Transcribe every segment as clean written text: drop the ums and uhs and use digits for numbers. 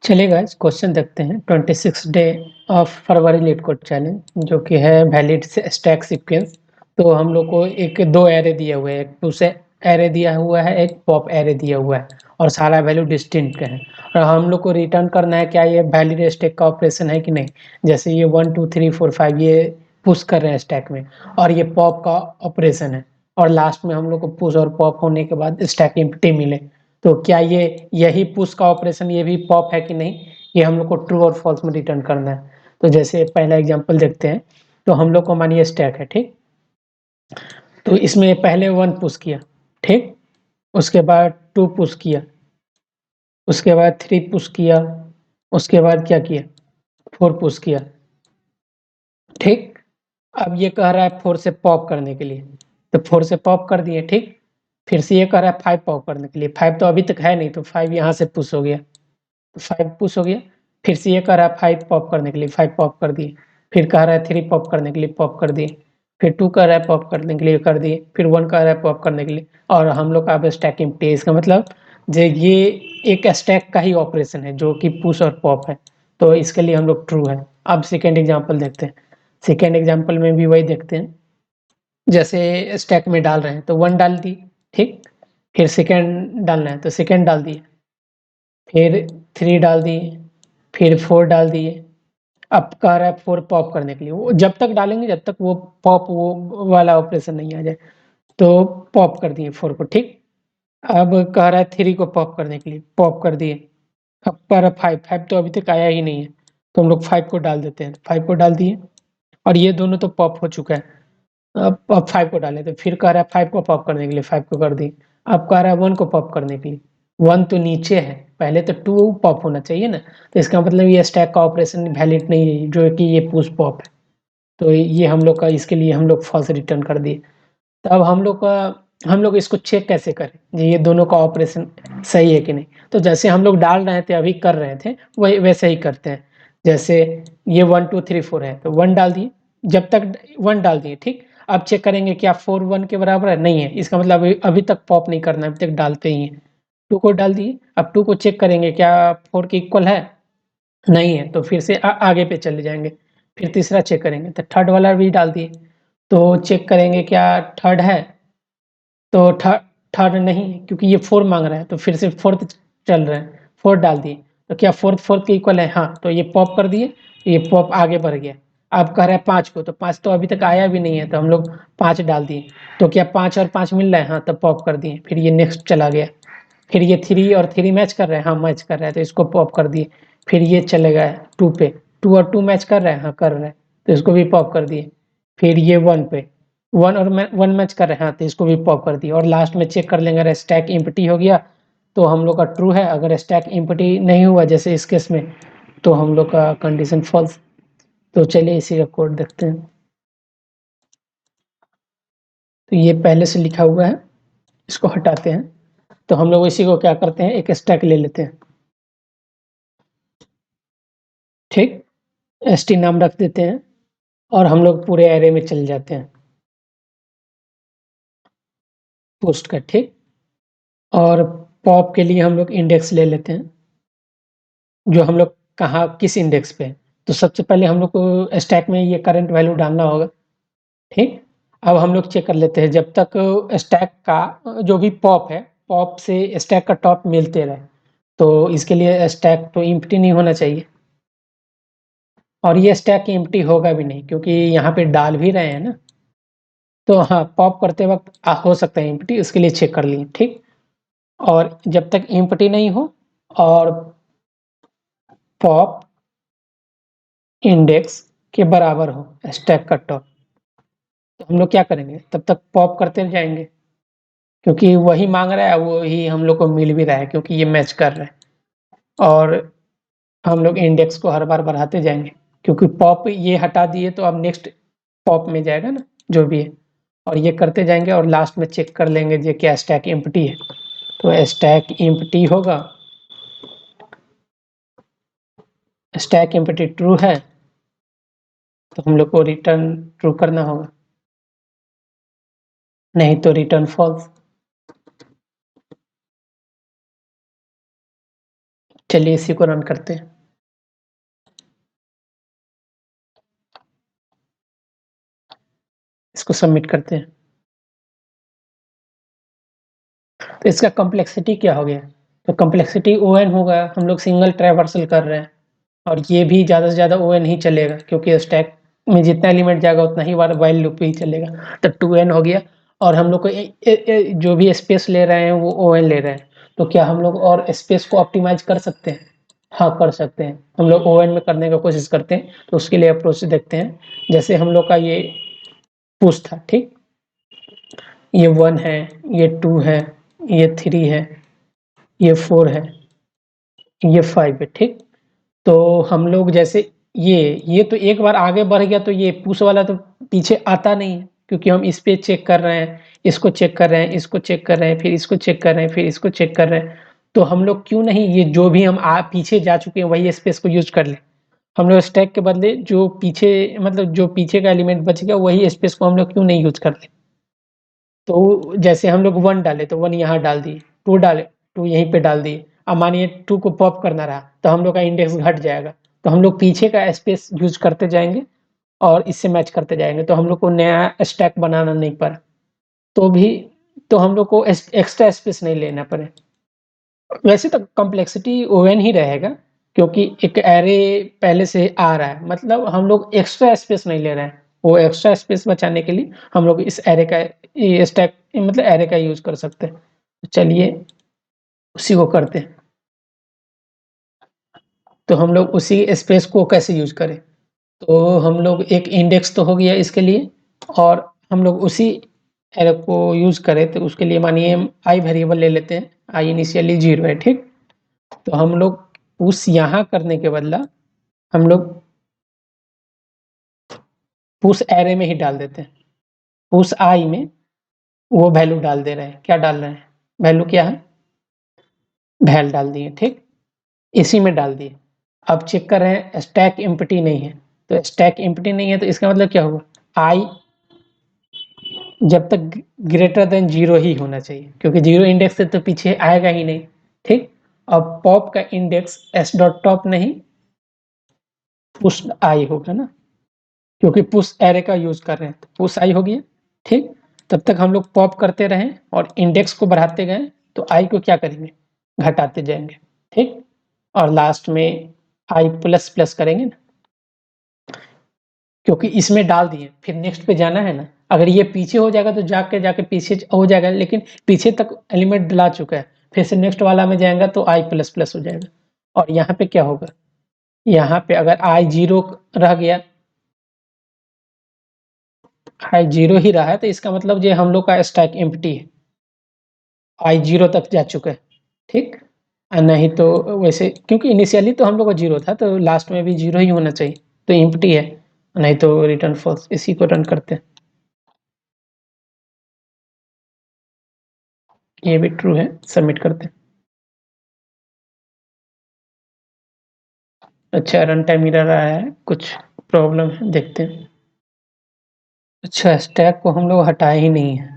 चलिए guys question देखते हैं 26 day of February leet code challenge जो कि है वैलिड से स्टैक सीक्वेंस। तो हम लोग को एक दो एरे दिए हुए हैं, एक पुश एरे दिया हुआ है, एक पॉप एरे दिया हुआ है और सारा वैल्यू डिस्टिंक्ट है और हम लोग को रिटर्न करना है क्या ये वैलिड स्टैक का ऑपरेशन है कि नहीं। जैसे ये 1 2 3 4 5 ये पुश कर रहे हैं स्टैक में और ये पॉप का ऑपरेशन है और लास्ट में हम लोग को पुश और पॉप होने के बाद स्टैक एम्प्टी मिले। तो क्या ये यही पुश का ऑपरेशन ये भी पॉप है कि नहीं, ये हम लोग को ट्रू और फॉल्स में रिटर्न करना है। तो जैसे पहला एग्जांपल देखते हैं। तो हम लोग को मानिए स्टैक है, ठीक। तो इसमें पहले 1 पुश किया, ठीक। उसके बाद 2 पुश किया, उसके बाद 3 पुश किया, उसके बाद क्या किया 4 पुश किया, ठीक। अब ये कह रहा है 4 से पॉप करने के लिए, तो 4 से पॉप कर दिए, ठीक। फिर से ये कह रहा है 5 पॉप करने के लिए, 5 तो अभी तक है नहीं तो 5 यहाँ से पुश हो गया, तो 5 पुश हो गया। फिर से ये कह रहा है 5 पॉप करने के लिए, 5 पॉप कर दिए। फिर कह रहा है 3 पॉप करने के लिए, पॉप कर दिए। फिर 2 कह रहा है पॉप करने के लिए, कर दिए। फिर 1 कह रहा है पॉप करने के लिए और हम लोग का अब स्टैक एम्प्टी है। इसका मतलब जो ये एक स्टैक का ही ऑपरेशन है जो कि पुश और पॉप है, तो इसके लिए हम लोग ट्रू है। अब सेकेंड एग्जाम्पल देखते हैं। सेकेंड एग्जाम्पल में भी वही देखते हैं। जैसे स्टैक में डाल रहे हैं तो 1 डाल दिए, ठीक। फिर सेकेंड डालना है तो सेकेंड डाल दिए, फिर 3 डाल दिए, फिर 4 डाल दिए। अब कह रहा है 4 पॉप करने के लिए, वो जब तक डालेंगे जब तक वो पॉप वो वाला ऑपरेशन नहीं आ जाए, तो पॉप कर दिए 4 को, ठीक। अब कह रहा है 3 को पॉप करने के लिए, पॉप कर दिए। अब कह रहा है 5 तो अभी तक आया ही नहीं है, तो हम लोग 5 को डाल देते हैं, 5 को डाल दिए और ये दोनों तो पॉप हो चुका है। अब 5 को डालें तो फिर कह रहा है 5 को पॉप करने के लिए, 5 को कर दिए। अब कह रहा है 1 को पॉप करने के लिए, 1 तो नीचे है, पहले तो 2 पॉप होना चाहिए ना, तो इसका मतलब ये स्टैक का ऑपरेशन वैलिड नहीं है जो कि ये पुश पॉप है। तो ये हम लोग का इसके लिए हम लोग फॉल्स रिटर्न कर दिए। तो अब हम लोग इसको चेक कैसे करें जी ये दोनों का ऑपरेशन सही है कि नहीं। तो जैसे हम लोग डाल रहे थे अभी कर रहे थे वही वैसे ही करते हैं। जैसे ये 1 2 3 4 है तो 1 डाल दिए, जब तक 1 डाल दिए, ठीक। अब चेक करेंगे क्या 4 1 के बराबर है, नहीं है, इसका मतलब अभी तक पॉप नहीं करना, अभी तक डालते ही हैं। 2 को डाल दिए, अब 2 को चेक करेंगे क्या 4 के इक्वल है, नहीं है, तो फिर से आगे पे चले जाएंगे। फिर तीसरा चेक करेंगे तो थर्ड वाला भी डाल दिए, तो चेक करेंगे क्या थर्ड है, तो थर्ड नहीं है क्योंकि ये 4 मांग रहा है, तो फिर से फोर्थ चल रहा है, 4 डाल दिए, तो क्या फोर्थ फोर्थ के इक्वल है, हाँ, तो ये पॉप कर दिए, ये पॉप आगे बढ़ गया। अब कह रहा है 5 को, तो 5 तो अभी तक आया भी नहीं है, तो हम लोग 5 डाल दिए, तो क्या 5 और 5 मिल रहा है, हाँ, तो पॉप कर दिए। फिर ये नेक्स्ट चला गया, फिर ये 3 और 3 मैच कर रहा है, हाँ मैच कर रहा है, तो इसको पॉप कर दिए। फिर ये चलेगा 2 पे, 2 और 2 मैच कर रहा है, हाँ कर रहा है, तो इसको भी पॉप कर दिए। फिर ये 1 पे, 1 और 1 मैच कर रहे हैं, हाँ, तो इसको भी पॉप कर दिए और लास्ट में चेक कर लेंगे अगर स्टैक एम्प्टी हो गया तो हम लोग का ट्रू है, अगर स्टैक एम्प्टी नहीं हुआ जैसे इस केस में तो हम लोग का कंडीशन फॉल्स। तो चलिए इसी का कोड देखते हैं। तो ये पहले से लिखा हुआ है, इसको हटाते हैं। तो हम लोग इसी को क्या करते हैं, एक स्टैक ले लेते हैं, ठीक। st नाम रख देते हैं और हम लोग पूरे एरे में चले जाते हैं पोस्ट का, ठीक। और पॉप के लिए हम लोग इंडेक्स ले लेते हैं, जो हम लोग कहाँ किस इंडेक्स पे है। तो सबसे पहले हम लोग को स्टैक में ये करंट वैल्यू डालना होगा, ठीक। अब हम लोग चेक कर लेते हैं जब तक स्टैक का जो भी पॉप है, पॉप से स्टैक का टॉप मिलते रहे, तो इसके लिए स्टैक तो एम्प्टी नहीं होना चाहिए और ये स्टैक एम्प्टी होगा भी नहीं क्योंकि यहाँ पे डाल भी रहे हैं ना। तो हाँ, पॉप करते वक्त हो सकता है एम्प्टी, उसके लिए चेक कर लिए, ठीक। और जब तक एम्प्टी नहीं हो और पॉप इंडेक्स के बराबर हो स्टैक का टॉप, तो हम लोग क्या करेंगे तब तक पॉप करते जाएंगे क्योंकि वही मांग रहा है, वही हम लोग को मिल भी रहा है क्योंकि ये मैच कर रहा है। और हम लोग इंडेक्स को हर बार बढ़ाते जाएंगे क्योंकि पॉप ये हटा दिए तो अब नेक्स्ट पॉप में जाएगा ना जो भी है, और ये करते जाएंगे और लास्ट में चेक कर लेंगे ये क्या स्टैक एम्प्टी है। तो स्टैक एम्प्टी होगा, स्टैक एम्प्टी ट्रू है तो हम लोग को रिटर्न ट्रू करना होगा, नहीं तो रिटर्न फॉल्स। चलिए इसी को रन करते हैं। इसको सबमिट करते हैं। तो इसका कॉम्प्लेक्सिटी क्या हो गया? तो कॉम्प्लेक्सिटी ON होगा, हम लोग सिंगल ट्रैवर्सल कर रहे हैं और ये भी ज़्यादा से ज़्यादा ON ही चलेगा क्योंकि स्टैक में जितना एलिमेंट जाएगा उतना ही बार व्हाइल लूप ही चलेगा। तो 2n हो गया और हम लोग को जो भी स्पेस ले रहे हैं वो ON ले रहे हैं। तो क्या हम लोग और स्पेस को ऑप्टिमाइज कर सकते हैं? हाँ, कर सकते हैं। हम लोग ON में करने का कोशिश करते हैं। तो उसके लिए अप्रोच देखते हैं। जैसे हम लोग का ये पुश था, ठीक, ये 1 है, ये 2 है, ये 3 है, ये 4 है, ये 5 है, ठीक। तो हम लोग जैसे ये तो एक बार आगे बढ़ गया तो ये पुश वाला तो पीछे आता नहीं है क्योंकि हम इस पे चेक कर रहे हैं, इसको चेक कर रहे हैं, इसको चेक कर रहे हैं, फिर इसको चेक कर रहे हैं, फिर इसको चेक कर रहे हैं। तो हम लोग क्यों नहीं ये जो भी हम पीछे जा चुके हैं वही स्पेस को यूज कर लें। हम लोग स्टैक के बदले जो पीछे मतलब जो पीछे का एलिमेंट बच गया वही स्पेस को हम लोग क्यों नहीं यूज कर ले। तो जैसे हम लोग 1 डाले तो 1 यहाँ डाल दिए, 2 डाले 2 यहीं पे डाल दिए। अब मानिए 2 को पॉप करना रहा तो हम लोग का इंडेक्स घट जाएगा। तो हम लोग पीछे का स्पेस यूज करते जाएंगे और इससे मैच करते जाएंगे तो हम लोग को नया स्टैक बनाना नहीं पड़ा। तो भी तो हम लोग को एक्स्ट्रा स्पेस नहीं लेना पड़े। वैसे तो कॉम्प्लेक्सिटी ओवन ही रहेगा क्योंकि एक एरे पहले से आ रहा है, मतलब हम लोग एक्स्ट्रा स्पेस नहीं ले रहे हैं। वो एक्स्ट्रा स्पेस बचाने के लिए हम लोग इस एरे का स्टैक मतलब एरे का यूज कर सकते हैं। तो चलिए उसी को करते हैं। तो हम लोग उसी स्पेस को कैसे यूज करें? तो हम लोग एक इंडेक्स तो हो गया इसके लिए और हम लोग उसी एरे को यूज करें तो उसके लिए मानिए आई वेरिएबल ले लेते हैं। आई इनिशियली 0 है, ठीक। तो हम लोग उस यहाँ करने के बदला हम लोग पुश एरे में ही डाल देते हैं। पुश आई में वो वैल्यू डाल दे रहे हैं। क्या डाल रहे हैं? वैल्यू क्या है? वैल डाल दिए, ठीक। इसी में डाल दिए। अब चेक कर रहे हैं स्टैक एम्प्टी नहीं है। तो स्टैक एम्प्टी नहीं है तो इसका मतलब क्या होगा? आई जब तक ग्रेटर देन 0 ही होना चाहिए क्योंकि 0 इंडेक्स से तो पीछे आएगा ही नहीं, ठीक। अब पॉप का इंडेक्स एस डॉट टॉप नहीं पुश आई होगा ना, क्योंकि पुश एरे का यूज कर रहे हैं तो पुश आई हो गया, ठीक। तब तक हम लोग पॉप करते रहें और इंडेक्स को बढ़ाते गए तो आई को क्या करेंगे? घटाते जाएंगे, ठीक। और लास्ट में आई प्लस प्लस करेंगे ना, क्योंकि इसमें डाल दिए फिर नेक्स्ट पे जाना है ना। अगर ये पीछे हो जाएगा तो जाके जाके पीछे हो जाएगा, लेकिन पीछे तक एलिमेंट डला चुका है, फिर से नेक्स्ट वाला में जाएगा तो आई प्लस प्लस हो जाएगा। और यहाँ पे क्या होगा? यहाँ पे अगर आई 0 रह गया, आई 0 ही रहा है तो इसका मतलब ये हम लोग का स्टैक एम्प्टी है। आई 0 तक जा चुका है, ठीक। नहीं तो वैसे क्योंकि इनिशियली तो हम लोग का 0 था तो लास्ट में भी 0 ही होना चाहिए। तो एम्प्टी है, नहीं तो रिटर्न फॉल्स। इसी को रन करते हैं। ये भी ट्रू है, सबमिट करते हैं। अच्छा, रन टाइम मिरर रहा है, कुछ प्रॉब्लम है, देखते हैं। अच्छा, स्टैक को हम लोग हटाए ही नहीं है,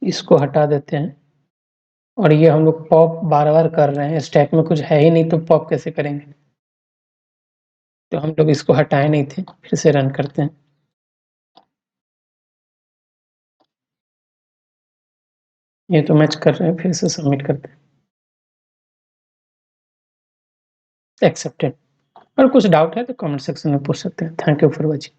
इसको हटा देते हैं। और ये हम लोग पॉप बार बार कर रहे हैं, स्टैक में कुछ है ही नहीं तो पॉप कैसे करेंगे? तो हम लोग इसको हटाए नहीं थे, फिर से रन करते हैं। ये तो मैच कर रहे हैं, फिर से सबमिट करते हैं। एक्सेप्टेड। और कुछ डाउट है तो कमेंट सेक्शन में पूछ सकते हैं। Thank you for watching.